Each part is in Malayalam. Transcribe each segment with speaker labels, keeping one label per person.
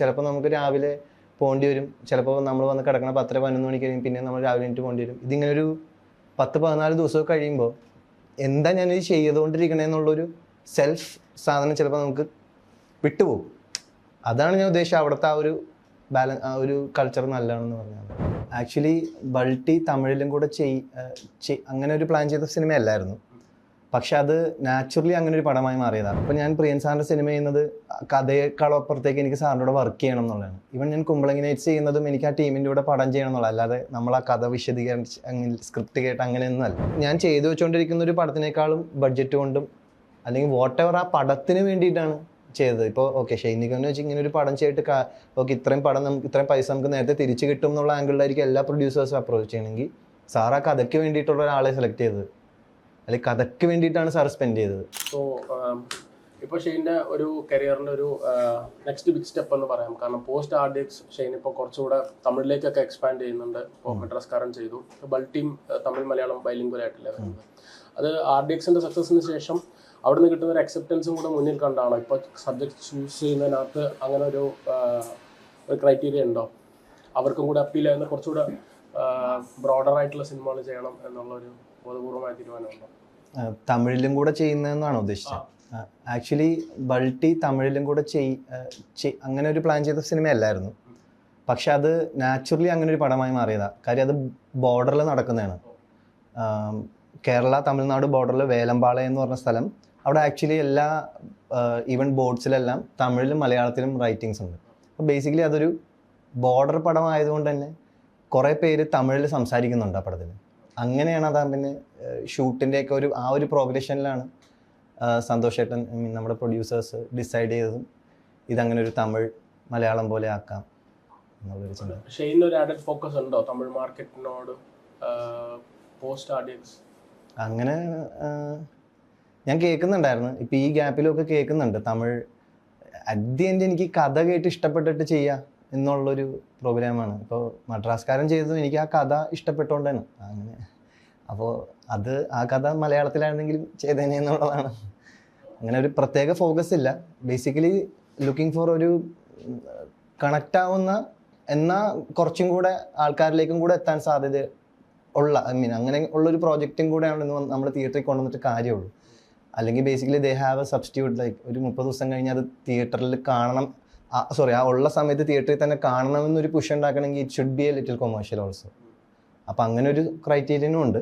Speaker 1: ചിലപ്പോൾ നമുക്ക് രാവിലെ പോകേണ്ടി വരും, ചിലപ്പോൾ നമ്മൾ വന്ന് കിടക്കണ 10-11 മണിക്ക് കഴിയും, പിന്നെ നമ്മൾ രാവിലെ എനിക്ക് പോകേണ്ടി വരും. ഇതിങ്ങനെ ഒരു 10-14 ദിവസമൊക്കെ കഴിയുമ്പോൾ എന്താ ഞാനിത് ചെയ്തുകൊണ്ടിരിക്കണേന്നുള്ളൊരു സെൽഫ് സാധനം ചിലപ്പോൾ നമുക്ക് വിട്ടുപോകും. അതാണ് ഞാൻ ഉദ്ദേശിച്ചത്, അവിടുത്തെ ആ ഒരു കൾച്ചർ നല്ലതാണെന്ന് പറഞ്ഞാൽ. ആക്ച്വലി ബൾട്ടി തമിഴിലും കൂടെ അങ്ങനെ ഒരു പ്ലാൻ ചെയ്ത സിനിമയല്ലായിരുന്നു, പക്ഷെ അത് നാച്ചുറലി അങ്ങനെ ഒരു പടമായി മാറിയതാണ്. അപ്പോൾ ഞാൻ പ്രിയൻ സാറിൻ്റെ സിനിമ ചെയ്യുന്നത് കഥയേക്കാളപ്പുറത്തേക്ക് എനിക്ക് സാറിൻ്റെ കൂടെ വർക്ക് ചെയ്യണം എന്നുള്ളതാണ്. ഇവൻ ഞാൻ കുമ്പളങ്ങി നൈറ്റ്സ് ചെയ്യുന്നതും എനിക്ക് ആ ടീമിൻ്റെ കൂടെ പടം ചെയ്യണം എന്നുള്ളത്, അല്ലാതെ നമ്മൾ ആ കഥ വിശദീകരിച്ച് അങ്ങനെ സ്ക്രിപ്റ്റ് കേട്ട് അങ്ങനെയൊന്നുമല്ല. ഞാൻ ചെയ്തു വെച്ചുകൊണ്ടിരിക്കുന്ന ഒരു പടത്തിനേക്കാളും ബഡ്ജറ്റ് കൊണ്ടും അല്ലെങ്കിൽ വാട്ട് എവർ ആ പടത്തിന് വേണ്ടിയിട്ടാണ് ചെയ്തത്. ഇപ്പോൾ ഓക്കെ ഷൈനികെന്ന് വെച്ച് ഇങ്ങനെ ഒരു പടം ചെയ്തിട്ട് ഓക്കെ ഇത്രയും പൈസ നമുക്ക് നേരത്തെ തിരിച്ച് കിട്ടും എന്നുള്ള ആംഗിളിലായിരിക്കും എല്ലാ പ്രൊഡ്യൂസേഴ്സും അപ്രോച്ച് ചെയ്യണമെങ്കിൽ സാർ ആ കഥയ്ക്ക് വേണ്ടിയിട്ടുള്ള ഒരാളെ സെലക്ട് ചെയ്തത്, അല്ലെങ്കിൽ കഥയ്ക്ക് വേണ്ടിയിട്ടാണ് സാർ സ്പെൻഡ് ചെയ്തത്.
Speaker 2: സോ ഇപ്പോൾ ഷെയ്ൻ്റെ ഒരു കരിയറിൻ്റെ ഒരു നെക്സ്റ്റ് ബിഗ് സ്റ്റെപ്പ് എന്ന് പറയാം. കാരണം പോസ്റ്റ് RDX ഷെയ്ൻ ഇപ്പോൾ കുറച്ചുകൂടെ തമിഴിലേക്കൊക്കെ എക്സ്പാൻഡ് ചെയ്യുന്നുണ്ട്. ഇപ്പോൾ മദ്രാസ്കാരൻ ചെയ്തു, ബൾട്ടിയും തമിഴ് മലയാളം ബൈലിംഗ്വൽ ആയിട്ടില്ല വരുന്നത്. അത് RDXൻ്റെ സക്സസിന് ശേഷം അവിടെ നിന്ന് കിട്ടുന്ന ഒരു അക്സെപ്റ്റൻസും കൂടെ മുന്നിൽ കണ്ടാണോ ഇപ്പോൾ സബ്ജക്ട് ചൂസ് ചെയ്യുന്നതിനകത്ത് അങ്ങനെ ഒരു ക്രൈറ്റീരിയ ഉണ്ടോ? അവർക്കും കൂടെ അപ്പീൽ ചെയ്യുന്ന കുറച്ചുകൂടെ ബ്രോഡർ ആയിട്ടുള്ള സിനിമകൾ ചെയ്യണം എന്നുള്ളൊരു ബോധപൂർവമായ തീരുമാനമുണ്ടോ?
Speaker 1: തമിഴിലും കൂടെ ചെയ്യുന്നതെന്നാണ് ഉദ്ദേശിച്ചത്. ആക്ച്വലി ബൾട്ടി തമിഴിലും കൂടെ അങ്ങനെ ഒരു പ്ലാൻ ചെയ്ത സിനിമയല്ലായിരുന്നു, പക്ഷെ അത് നാച്ചുറലി അങ്ങനെ ഒരു പടമായി മാറിയതാണ്. കാര്യം അത് ബോർഡറിൽ നടക്കുന്നതാണ്. കേരള തമിഴ്നാട് ബോർഡറിൽ വേലമ്പാള എന്ന് പറഞ്ഞ സ്ഥലം, അവിടെ ആക്ച്വലി എല്ലാ ഈവൻ ബോർഡ്സിലെല്ലാം തമിഴിലും മലയാളത്തിലും റൈറ്റിങ്സ് ഉണ്ട്. അപ്പോൾ ബേസിക്കലി അതൊരു ബോർഡർ പടമായതുകൊണ്ട് തന്നെ കുറേ പേര് തമിഴിൽ സംസാരിക്കുന്നുണ്ട് ആ പടത്തിൽ. അങ്ങനെയാണ് അത് പിന്നെ ഷൂട്ടിൻ്റെയൊക്കെ ആ ഒരു പ്രോഗ്രഷനിലാണ് സന്തോഷ് ഏട്ടൻ നമ്മുടെ പ്രൊഡ്യൂസേഴ്സ് ഡിസൈഡ് ചെയ്തതും ഇതങ്ങനെ ഒരു തമിഴ് മലയാളം പോലെ ആക്കാം എന്നുള്ളൊരു ചിന്ത.
Speaker 2: ഷെയ്ന് ഒരു ആഡഡ് ഫോക്കസ് ഉണ്ടോ തമിഴ് മാർക്കറ്റിനോട് പോസ്റ്റ് RDX?
Speaker 1: അങ്ങനെ ഞാൻ കേൾക്കുന്നുണ്ടായിരുന്നു, ഇപ്പോൾ ഈ ഗ്യാപ്പിലൊക്കെ കേൾക്കുന്നുണ്ട് തമിഴ്. അറ്റ് ദി എൻഡ് എനിക്ക് കഥ കേട്ട് ഇഷ്ടപ്പെട്ടിട്ട് ചെയ്യാം എന്നുള്ളൊരു പ്രോഗ്രാമാണ്. ഇപ്പോൾ മദ്രാസ്കാരൻ ചെയ്തതും എനിക്ക് ആ കഥ ഇഷ്ടപ്പെട്ടുകൊണ്ടാണ് അങ്ങനെ. അപ്പോൾ ആ കഥ മലയാളത്തിലായിരുന്നെങ്കിലും ചെയ്തേനെ എന്നുള്ളതാണ്. അങ്ങനെ ഒരു പ്രത്യേക ഫോക്കസ് ഇല്ല. ബേസിക്കലി ലുക്കിംഗ് ഫോർ ഒരു കണക്റ്റ് ആവുന്ന എന്നാൽ കുറച്ചും കൂടെ ആൾക്കാരിലേക്കും കൂടെ എത്താൻ സാധ്യത ഉള്ള അങ്ങനെ ഉള്ളൊരു പ്രോജക്റ്റും കൂടെയാണ് നമ്മൾ തിയേറ്ററിൽ കൊണ്ടുവന്നിട്ട് കാര്യമുള്ളൂ. അല്ലെങ്കിൽ basically they have A substitute, like ഒരു 30 ദിവസം കഴിഞ്ഞ് അത് തിയേറ്ററിൽ കാണണം, ആ ഉള്ള സമയത്ത് തിയേറ്ററിൽ തന്നെ കാണണമെന്നൊരു പുഷ് ഉണ്ടാക്കണമെങ്കിൽ it should be A little commercial also. അപ്പം അങ്ങനെ ഒരു ക്രൈറ്റീരിയനും ഉണ്ട്.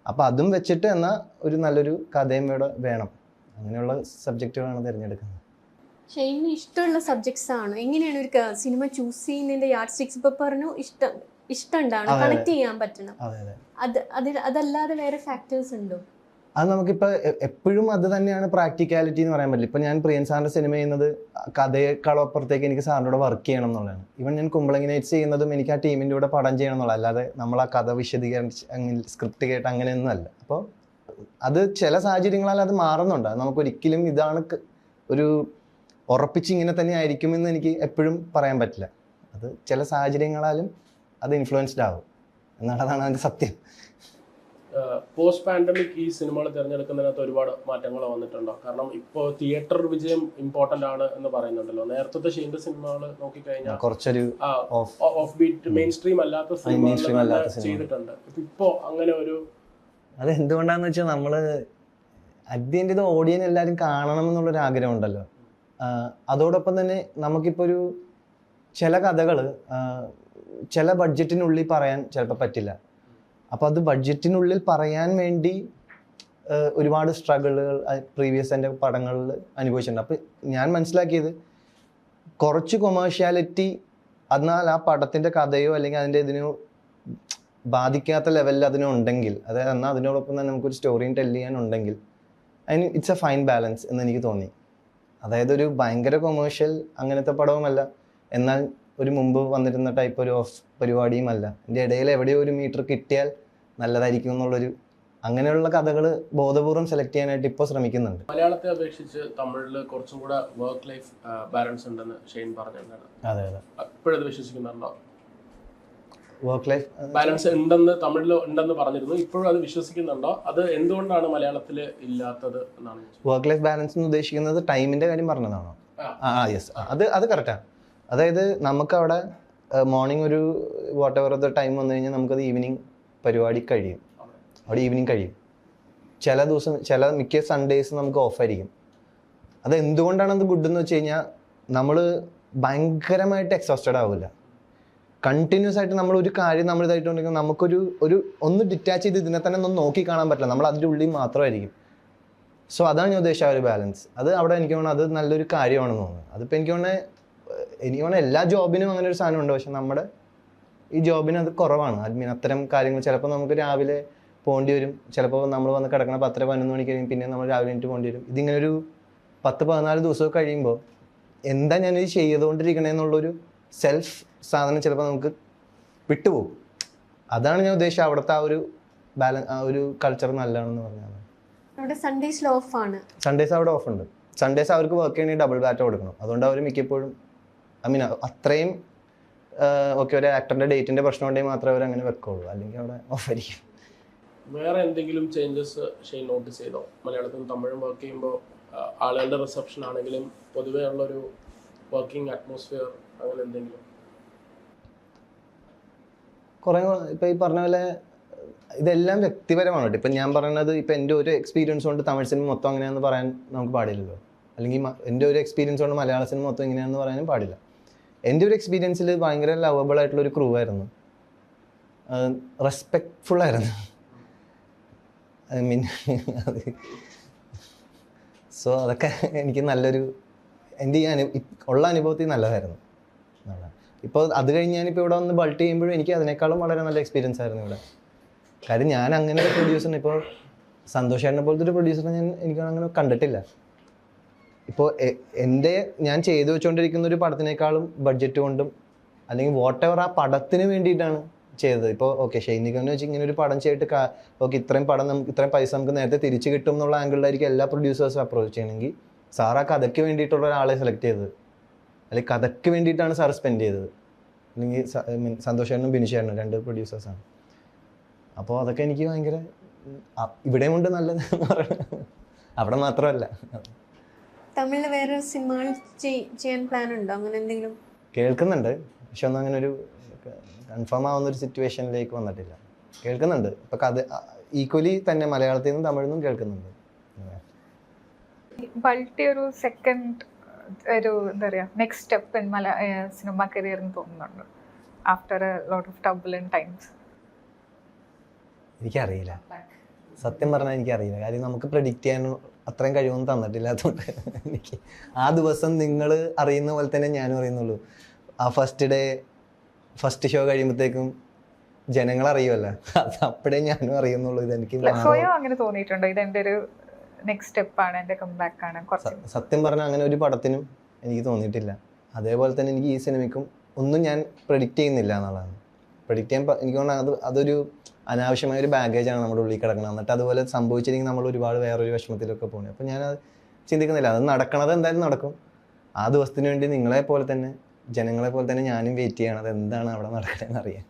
Speaker 1: അപ്പം അതും വെച്ചിട്ട് എന്നാൽ ഒരു നല്ലൊരു കഥയും ഇവിടെ വേണം. അങ്ങനെയുള്ള സബ്ജക്റ്റുകളാണ് തിരഞ്ഞെടുക്കുന്നത്.
Speaker 3: ഷെയ്ന് ഇഷ്ടമുള്ള സബ്ജക്ട്സ് ആണ്. എങ്ങനെയാണ് ഒരു സിനിമ ചൂസ് ചെയ്യുന്നതിന്റെ യാർഡ് സ്റ്റിക്സ്? ഇപ്പൊ പറഞ്ഞു ഇഷ്ടം ഉണ്ടാണ്, കണക്ട് ചെയ്യാൻ പറ്റണം. അതല്ലാതെ വേറെ ഫാക്ടേഴ്സ് ഉണ്ടോ?
Speaker 1: അത് നമുക്കിപ്പോൾ എപ്പോഴും അത് തന്നെയാണ് പ്രാക്ടിക്കാലിറ്റി എന്ന് പറയാൻ പറ്റില്ല. ഇപ്പം ഞാൻ പ്രിയൻ സാറിൻ്റെ സിനിമ ചെയ്യുന്നത് കഥയേക്കാളപ്പുറത്തേക്ക് എനിക്ക് സാറിൻ്റെ കൂടെ വർക്ക് ചെയ്യണം എന്നുള്ളതാണ്. ഇവൻ ഞാൻ കുമ്പളങ്ങി നൈറ്റ്സ് ചെയ്യുന്നതും എനിക്ക് ആ ടീമിൻ്റെ കൂടെ പടം ചെയ്യണം എന്നുള്ളത്, അല്ലാതെ നമ്മൾ ആ കഥ വിശദീകരിച്ച് അങ്ങനെ സ്ക്രിപ്റ്റ് കേട്ട് അങ്ങനെയൊന്നുമല്ല. അപ്പോൾ അത് ചില സാഹചര്യങ്ങളാൽ അത് മാറുന്നുണ്ട്. നമുക്കൊരിക്കലും ഇതാണ് ഒരു ഉറപ്പിച്ച് ഇങ്ങനെ തന്നെ ആയിരിക്കുമെന്ന് എനിക്ക് എപ്പോഴും പറയാൻ പറ്റില്ല. അത് ചില സാഹചര്യങ്ങളാലും അത് ഇൻഫ്ലുവൻസ്ഡ് ആവും എന്നുള്ളതാണ് അതിൻ്റെ സത്യം.
Speaker 2: പോസ്റ്റ് പാൻഡമിക് ഈ സിനിമകൾ തിരഞ്ഞെടുക്കുന്നതിനകത്ത് ഒരുപാട് മാറ്റങ്ങൾ വന്നിട്ടുണ്ടോ? കാരണം ഇപ്പോൾ തിയേറ്റർ വിജയം ഇമ്പോർട്ടന്റ് ആണ് എന്ന് പറയുന്നുണ്ടല്ലോ. നേരത്തെ ഷെയ്ൻ്റെ സിനിമകൾ നോക്കിക്കഴിഞ്ഞാൽ കുറച്ചൊരു ഓഫ് ബീറ്റ് മെയിൻ സ്ട്രീം അല്ലാത്ത സിനിമകൾ ചെയ്തിട്ടുണ്ട്. ഇപ്പോൾ അങ്ങനെ ഒരു
Speaker 1: അത് എന്തുകൊണ്ടാന്ന് വെച്ചാൽ നമ്മൾ അദ്യം ഇത് ഓഡിയൻസ് എല്ലാവരും കാണണം എന്നുള്ളൊരു ആഗ്രഹം ഉണ്ടല്ലോ. അതോടൊപ്പം തന്നെ നമുക്കിപ്പോൾ ഒരു ചില കഥകൾ ചില ബഡ്ജറ്റിനുള്ളിൽ പറയാൻ ചിലപ്പോൾ പറ്റില്ല. അപ്പോൾ അത് ബഡ്ജറ്റിനുള്ളിൽ പറയാൻ വേണ്ടി ഒരുപാട് സ്ട്രഗിളുകൾ പ്രീവിയസ് എൻ്റെ പടങ്ങളിൽ അനുഭവിച്ചിട്ടുണ്ട്. അപ്പോൾ ഞാൻ മനസ്സിലാക്കിയത് കുറച്ച് കൊമേഴ്ഷ്യാലിറ്റി എന്നാൽ ആ പടത്തിൻ്റെ കഥയോ അല്ലെങ്കിൽ അതിൻ്റെ ഇതിനോ ബാധിക്കാത്ത ലെവലിൽ അതിനുണ്ടെങ്കിൽ, അതായത് എന്നാൽ അതിനോടൊപ്പം തന്നെ നമുക്കൊരു സ്റ്റോറിയും ടെല് ചെയ്യാനുണ്ടെങ്കിൽ അതിന് ഇറ്റ്സ് എ ഫൈൻ ബാലൻസ് എന്ന് എനിക്ക് തോന്നി. അതായത് ഒരു ഭയങ്കര കൊമേഴ്ഷ്യൽ അങ്ങനത്തെ പടവുമല്ല, എന്നാൽ ഒരു മുമ്പ് വന്നിരുന്ന ടൈപ്പ് ഒരു ഓഫ് പരിപാടിയും അല്ല. എൻ്റെ ഇടയിൽ എവിടെയോ ഒരു മീറ്റർ കിട്ടിയാൽ നല്ലതായിരിക്കും എന്നുള്ളൊരു അങ്ങനെയുള്ള കഥകൾ ബോധപൂർവ്വം സെലക്ട് ചെയ്യാനായിട്ട് ഇപ്പോൾ ശ്രമിക്കുന്നുണ്ട്.
Speaker 2: മലയാളത്തെ അപേക്ഷിച്ച് തമിഴിൽ കുറച്ചും കൂടെ വർക്ക് ലൈഫ് ബാലൻസ് ഉണ്ടെന്ന് ഷെയ്ൻ പറഞ്ഞിട്ടുണ്ടാണ്.
Speaker 1: അതെ അതെ,
Speaker 2: അപ്പോഴത് വിശ്വസിക്കുന്നുണ്ടോ?
Speaker 1: വർക്ക് ലൈഫ്
Speaker 2: ബാലൻസ് ഉണ്ടെന്ന് തമിഴിൽ ഉണ്ടെന്ന് പറഞ്ഞിരുന്നു, ഇപ്പോഴും അത് വിശ്വസിക്കുന്നുണ്ടോ? അത് എന്തുകൊണ്ടാണ് മലയാളത്തിൽ ഇല്ലാത്തത് എന്നാണ്?
Speaker 1: വർക്ക് ലൈഫ് ബാലൻസ് എന്ന് ഉദ്ദേശിക്കുന്നത് ടൈമിൻ്റെ കാര്യം പറഞ്ഞതാണോ? യെസ്, അത് കറക്റ്റാണ്. അതായത് നമുക്കവിടെ മോർണിംഗ് ഒരു വാട്ട് എവർ ദ ടൈം വന്നു കഴിഞ്ഞാൽ നമുക്കത് ഈവനിങ് പരിപാടി കഴിയും, അവിടെ ഈവനിങ് കഴിയും. ചില ദിവസം മിക്ക സൺഡേസ് നമുക്ക് ഓഫായിരിക്കും. അത് എന്തുകൊണ്ടാണ് അത് ഗുഡ് എന്ന് വെച്ച് കഴിഞ്ഞാൽ നമ്മൾ ഭയങ്കരമായിട്ട് എക്സോസ്റ്റഡ് ആവില്ല. കണ്ടിന്യൂസ് ആയിട്ട് നമ്മൾ ഒരു കാര്യം നമ്മൾ ഇതായിട്ടുണ്ടെങ്കിൽ നമുക്കൊരു ഒന്ന് ഡിറ്റാച്ച് ചെയ്ത് ഇതിനെ തന്നെ ഒന്നും നോക്കി കാണാൻ പറ്റില്ല, നമ്മൾ അതിൻ്റെ ഉള്ളിൽ മാത്രമായിരിക്കും. സോ അതാണ് ഞാൻ ഉദ്ദേശിച്ച ഒരു ബാലൻസ്. അത് അവിടെ എനിക്ക് തോന്നുന്നു അത് നല്ലൊരു കാര്യമാണെന്ന് തോന്നുന്നു. അതിപ്പോൾ എനിക്ക് തോന്നുന്നത് എല്ലാ ജോബിനും അങ്ങനെ ഒരു സാധനം ഉണ്ട്, പക്ഷെ നമ്മുടെ ഈ ജോബിന് അത് കുറവാണ്. അത്തരം കാര്യങ്ങൾ ചിലപ്പോൾ നമുക്ക് രാവിലെ പോകേണ്ടി വരും, ചിലപ്പോൾ നമ്മൾ വന്ന് കിടക്കണം 10-11 മണിക്ക് കഴിയും, പിന്നെ നമ്മൾ രാവിലെ എനിക്ക് പോകേണ്ടി വരും. ഇതിങ്ങനെ ഒരു 10-14 ദിവസമൊക്കെ കഴിയുമ്പോൾ എന്താ ഞാനിത് ചെയ്തുകൊണ്ടിരിക്കണേന്നുള്ളൊരു സെൽഫ് സാധനം ചിലപ്പോൾ നമുക്ക് വിട്ടുപോകും. അതാണ് ഞാൻ ഉദ്ദേശിച്ചത് അവിടുത്തെ ആ ഒരു കൾച്ചർ നല്ലതാണെന്ന് പറഞ്ഞാൽ.
Speaker 3: അവിടെ സൺഡേസിൽ ഓഫാണ്.
Speaker 1: സൺഡേസ് അവിടെ ഓഫ് ഉണ്ട്. സൺഡേസ് അവർക്ക് വർക്ക് ചെയ്യണമെങ്കിൽ ഡബിൾ ബാറ്റ് കൊടുക്കണം. അതുകൊണ്ട് അവർ മിക്കപ്പോഴും അത്രയും ഒരു ആക്ടറിൻ്റെ ഡേറ്റിൻ്റെ പ്രശ്നം ഉണ്ടെങ്കിൽ മാത്രമേ അവർ അങ്ങനെ വെക്കുള്ളൂ, അല്ലെങ്കിൽ അവിടെ ഓഫായിരിക്കും.
Speaker 2: വേറെ എന്തെങ്കിലും ചേഞ്ചസ് ഷെയ്ൻ നോട്ടീസ് ചെയ്തോ? മലയാളത്തിലും തമിഴും വർക്ക് ചെയ്യുമ്പോൾ ആളുകളുടെ റിസപ്ഷൻ ആണെങ്കിലും പൊതുവേ ഉള്ളൊരു വർക്കിംഗ് അറ്റ്മോസ്ഫിയർ അങ്ങനെ എന്തെങ്കിലും?
Speaker 1: കുറേ ഇപ്പം ഈ പറഞ്ഞ പോലെ ഇതെല്ലാം വ്യക്തിപരമാണ് കേട്ടോ. ഇപ്പം ഞാൻ പറയുന്നത് ഇപ്പം എൻ്റെ ഒരു എക്സ്പീരിയൻസ് കൊണ്ട് തമിഴ് സിനിമ മൊത്തം അങ്ങനെയാണെന്ന് പറയാൻ നമുക്ക് പാടില്ലല്ലോ, അല്ലെങ്കിൽ എൻ്റെ ഒരു എക്സ്പീരിയൻസ് കൊണ്ട് മലയാള സിനിമ മൊത്തം ഇങ്ങനെയാണെന്ന് പറയാനും പാടില്ല. എൻ്റെ ഒരു എക്സ്പീരിയൻസിൽ ഭയങ്കര ലവബിൾ ആയിട്ടുള്ളൊരു ക്രൂ ആയിരുന്നു, റെസ്പെക്റ്റ്ഫുൾ ആയിരുന്നു. ഐ മീൻ സോ അതൊക്കെ എനിക്ക് നല്ലൊരു എൻ്റെ ഈ ഉള്ള അനുഭവത്തിൽ നല്ലതായിരുന്നു. ഇപ്പോൾ അത് കഴിഞ്ഞ് ഞാനിപ്പോൾ ഇവിടെ വന്ന് ബൾട്ട് ചെയ്യുമ്പോഴും എനിക്ക് അതിനേക്കാളും വളരെ നല്ല എക്സ്പീരിയൻസ് ആയിരുന്നു ഇവിടെ. കാര്യം ഞാൻ അങ്ങനെ ഒരു പ്രൊഡ്യൂസറിനെ, ഇപ്പോൾ സന്തോഷ് ചേട്ടനെ പോലത്തെ ഒരു പ്രൊഡ്യൂസറിനെ എനിക്ക് അങ്ങനെ കണ്ടിട്ടില്ല. ഇപ്പോൾ ഞാൻ ചെയ്തു വെച്ചുകൊണ്ടിരിക്കുന്ന ഒരു പടത്തിനേക്കാളും ബഡ്ജറ്റ് കൊണ്ടും അല്ലെങ്കിൽ വാട്ട് എവർ ആ പടത്തിന് വേണ്ടിയിട്ടാണ് ചെയ്തത്. ഇപ്പോൾ ഷൈനികെന്ന് വെച്ച് ഇങ്ങനെ ഒരു പടം ചെയ്തിട്ട് ഇത്രയും പൈസ നമുക്ക് നേരത്തെ തിരിച്ച് കിട്ടും എന്നുള്ള ആംഗിളിലായിരിക്കും എല്ലാ പ്രൊഡ്യൂസേഴ്സും അപ്രോച്ച് ചെയ്യണമെങ്കിൽ സാർ ആ കഥയ്ക്ക് വേണ്ടിയിട്ടുള്ള ഒരാളെ സെലക്ട് ചെയ്തത്, അല്ലെങ്കിൽ കഥയ്ക്ക് വേണ്ടിയിട്ടാണ് സാർ സ്പെൻഡ് ചെയ്തത്. അല്ലെങ്കിൽ സന്തോഷ് ചേട്ടനും ബിനു ചേട്ടനും 2 പ്രൊഡ്യൂസേഴ്സാണ്. അപ്പോൾ അതൊക്കെ എനിക്ക് ഭയങ്കര ഇവിടെയും കൊണ്ട് നല്ലത് അവിടെ മാത്രമല്ല.
Speaker 3: തമിഴിൽ വേറെ സിനിമകൾ ചെയ്യാൻ പ്ലാൻ ഉണ്ടോ? അങ്ങനെ എന്തെങ്കിലും
Speaker 1: കേൾക്കുന്നുണ്ട്, പക്ഷെ ഒന്നും അങ്ങനെ ഒരു കൺഫേം ആവുന്ന ഒരു സിറ്റുവേഷനിലേക്ക് വന്നിട്ടില്ല. കേൾക്കുന്നുണ്ട് ഇപ്പം കഥ ഈക്വലി തന്നെ മലയാളത്തിൽ നിന്നും തമിഴിൽ നിന്നും കേൾക്കുന്നുണ്ട്.
Speaker 4: ബൾട്ടി ഒരു സെക്കൻഡ് ഒരു എന്താ പറയുക next step in cinema career എന്ന് തോന്നുന്നുണ്ട് after a lot of turbulent times?
Speaker 1: എനിക്കറിയില്ല, സത്യം പറഞ്ഞാൽ എനിക്കറിയില്ല. കാര്യം നമുക്ക് പ്രെഡിക്റ്റ് ചെയ്യാൻ അത്രയും കഴിവൊന്നും തന്നിട്ടില്ലാത്തതുകൊണ്ട് എനിക്ക് ആ ദിവസം നിങ്ങൾ അറിയുന്ന പോലെ തന്നെ ഞാനും അറിയുന്നുള്ളൂ. ആ ഫസ്റ്റ് ഷോ കഴിയുമ്പോഴത്തേക്കും ജനങ്ങൾ അറിയുമല്ലോ, അത് അപ്പോഴേ ഞാനും അറിയുന്നുള്ളൂ. ഇതെനിക്ക്
Speaker 4: സ്വയം അങ്ങനെ തോന്നിയിട്ടുണ്ടോ ഇതെൻ്റെ ഒരു നെക്സ്റ്റ് സ്റ്റെപ്പാണ്, എൻ്റെ കംബാക്ക് ആണ്?
Speaker 1: സത്യം പറഞ്ഞാൽ അങ്ങനെ ഒരു പടത്തിനും എനിക്ക് തോന്നിയിട്ടില്ല. അതേപോലെ തന്നെ എനിക്ക് ഈ സിനിമയ്ക്കും ഒന്നും ഞാൻ പ്രെഡിക്റ്റ് ചെയ്യുന്നില്ല എന്നുള്ളതാണ്. പ്രെഡിക്റ്റ് ചെയ്യാൻ എനിക്ക് തോന്നുന്നത് അതൊരു അനാവശ്യമായ ഒരു ബാഗേജാണ് നമ്മുടെ ഉള്ളിൽ കിടക്കുന്നത്. എന്നിട്ട് അതുപോലെ സംഭവിച്ചില്ലെങ്കിൽ നമ്മൾ ഒരുപാട് വേറൊരു വിഷമത്തിലൊക്കെ പോകുന്നത്. അപ്പോൾ ഞാനത് ചിന്തിക്കുന്നില്ല. അത് നടക്കണത് എന്തായാലും നടക്കും. ആ ദിവസത്തിന് വേണ്ടി നിങ്ങളെ പോലെ തന്നെ ജനങ്ങളെ പോലെ തന്നെ ഞാനും വെയിറ്റ് ചെയ്യണം, അത് എന്താണ് അവിടെ നടക്കണമെന്ന് അറിയാൻ.